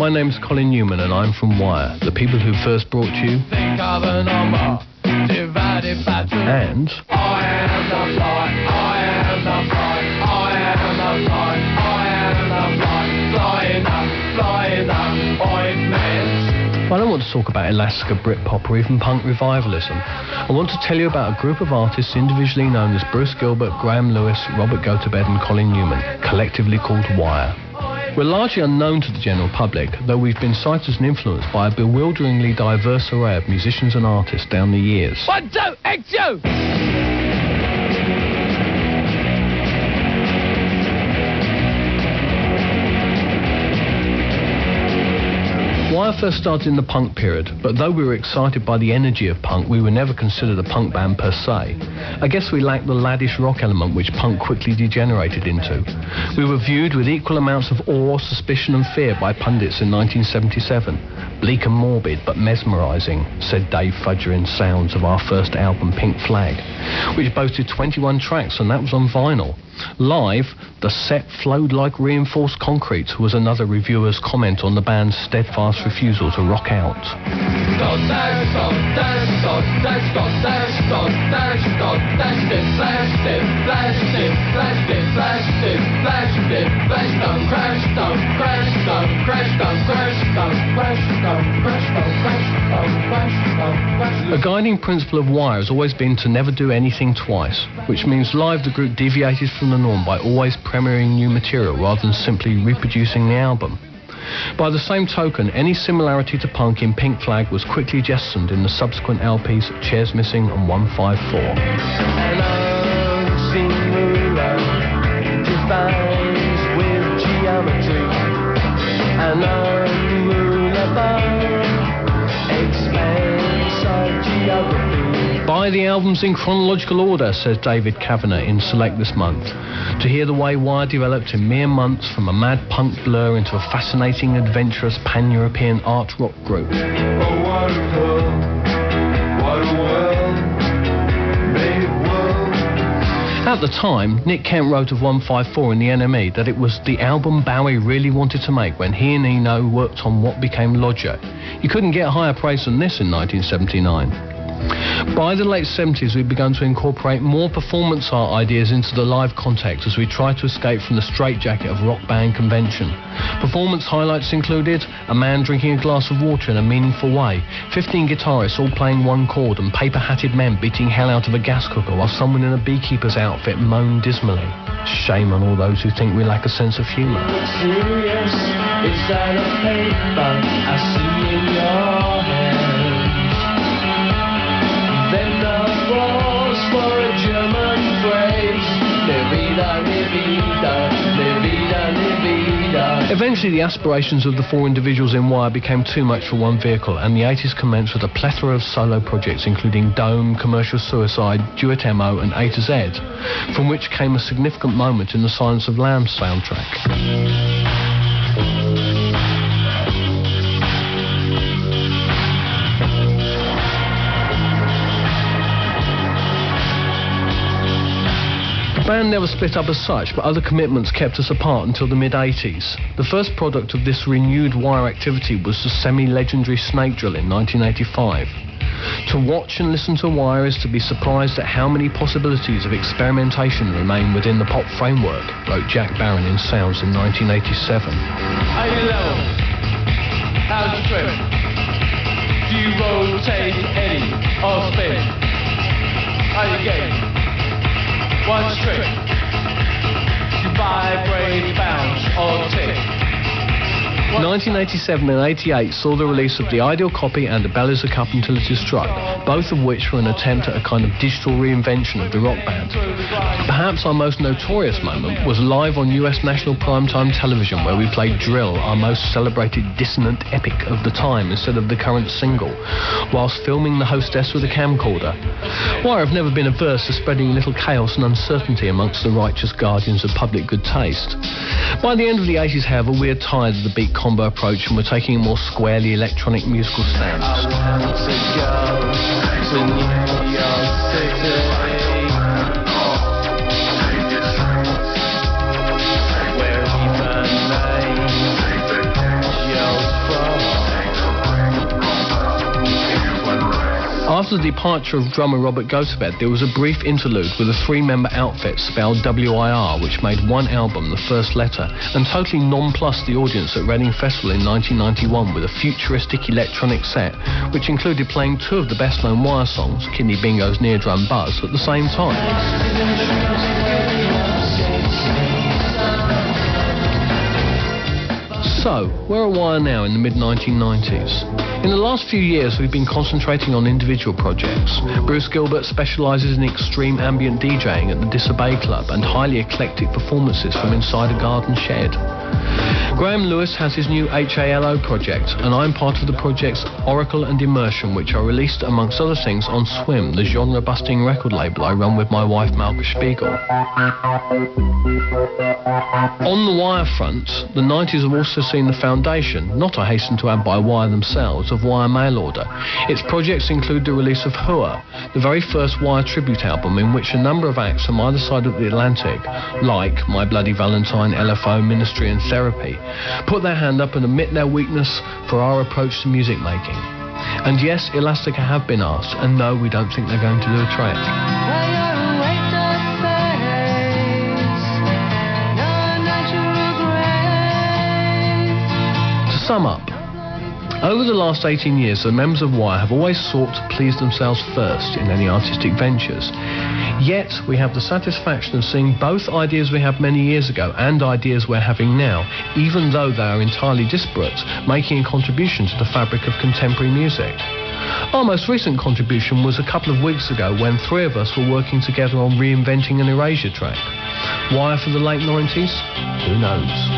my name's Colin Newman and I'm from Wire, the people who first brought you... Think of a number divided by 2. And... I am the fly, I am the fly, I am the fly, I am the fly, flying up, ointment. I don't want to talk about Alaska, Britpop or even punk revivalism. I want to tell you about a group of artists individually known as Bruce Gilbert, Graham Lewis, Robert Gotobed and Colin Newman, collectively called Wire. We're largely unknown to the general public, though we've been cited and influenced by a bewilderingly diverse array of musicians and artists down the years. 1, 2, XU! Wire first started in the punk period, but though we were excited by the energy of punk, we were never considered a punk band per se. I guess we lacked the laddish rock element which punk quickly degenerated into. We were viewed with equal amounts of awe, suspicion and fear by pundits in 1977. Bleak and morbid, but mesmerising, said Dave Fudger in Sounds of our first album, Pink Flag, which boasted 21 tracks and that was on vinyl. Live, the set flowed like reinforced concrete, was another reviewer's comment on the band's steadfast refusal to rock out. A guiding principle of Wire has always been to never do anything twice, which means live the group deviated from the norm by always premiering new material rather than simply reproducing the album. By the same token, any similarity to punk in Pink Flag was quickly jettisoned in the subsequent LPs Chairs Missing and 154. An unseen ruler defines with geometry. An unrulable expanse of geography. Buy the albums in chronological order, says David Kavanagh in Select this month, to hear the way Wire developed in mere months from a mad punk blur into a fascinating, adventurous, pan-European art rock group. Oh, what a world, what a world, big world. At the time, Nick Kent wrote of 154 in the NME that it was the album Bowie really wanted to make when he and Eno worked on what became Lodger. You couldn't get higher praise than this in 1979. By the late 70s, we'd begun to incorporate more performance art ideas into the live context as we tried to escape from the straitjacket of rock band convention. Performance highlights included a man drinking a glass of water in a meaningful way, 15 guitarists all playing one chord, and paper-hatted men beating hell out of a gas cooker while someone in a beekeeper's outfit moaned dismally. Shame on all those who think we lack a sense of humour. Serious, it's out of paper I see in your hand. Then the applause for a German phrase. Levida, levida, levida, levida. Eventually, the aspirations of the four individuals in Wire became too much for one vehicle, and the 80s commenced with a plethora of solo projects, including Dome, Commercial Suicide, Duet MO, and A to Z, from which came a significant moment in the Silence of Lambs soundtrack. The band never split up as such, but other commitments kept us apart until the mid-80s. The first product of this renewed Wire activity was the semi-legendary Snake Drill in 1985. To watch and listen to Wire is to be surprised at how many possibilities of experimentation remain within the pop framework, wrote Jack Barron in Sounds in 1987. Are you level? How's the trip? Do you rotate, eddy, or spin? Are you game? One trick. You vibrate, bounce, or tick. 1987 and 88 saw the release of The Ideal Copy and A Bell Is a Cup Until It Is Struck, both of which were an attempt at a kind of digital reinvention of the rock band. Perhaps our most notorious moment was live on US national primetime television, where we played Drill, our most celebrated dissonant epic of the time, instead of the current single, whilst filming the hostess with a camcorder. Wire have never been averse to spreading little chaos and uncertainty amongst the righteous guardians of public good taste. By the end of the 80s, however, we had tired of the beat combo approach and were taking a more squarely electronic musical stance. I want to go to New York City, where we burn names, Joe's After the departure of drummer Robert Gotobed, there was a brief interlude with a three-member outfit spelled WIR, which made one album, The First Letter, and totally nonplussed the audience at Reading Festival in 1991 with a futuristic electronic set, which included playing two of the best-known Wire songs, Kidney Bingo's Near Drum Buzz, at the same time. So, where are Wire now in the mid-1990s? In the last few years, we've been concentrating on individual projects. Bruce Gilbert specialises in extreme ambient DJing at the Disobey Club and highly eclectic performances from inside a garden shed. Graham Lewis has his new HALO project, and I'm part of the projects Oracle and Immersion, which are released, amongst other things, on Swim, the genre-busting record label I run with my wife Malka Spiegel. On the Wire front, the 90s have also seen the foundation, not I hasten to add by Wire themselves, of Wire Mail Order. Its projects include the release of Hua, the very first Wire tribute album in which a number of acts from either side of the Atlantic, like My Bloody Valentine, LFO, Ministry and Therapy, put their hand up and admit their weakness for our approach to music making. And yes, Elastica have been asked, and no, we don't think they're going to do a track. To sum up, over the last 18 years, the members of Wire have always sought to please themselves first in any artistic ventures. Yet, we have the satisfaction of seeing both ideas we had many years ago and ideas we're having now, even though they are entirely disparate, making a contribution to the fabric of contemporary music. Our most recent contribution was a couple of weeks ago when three of us were working together on reinventing an Erasure track. Wire for the late 90s? Who knows?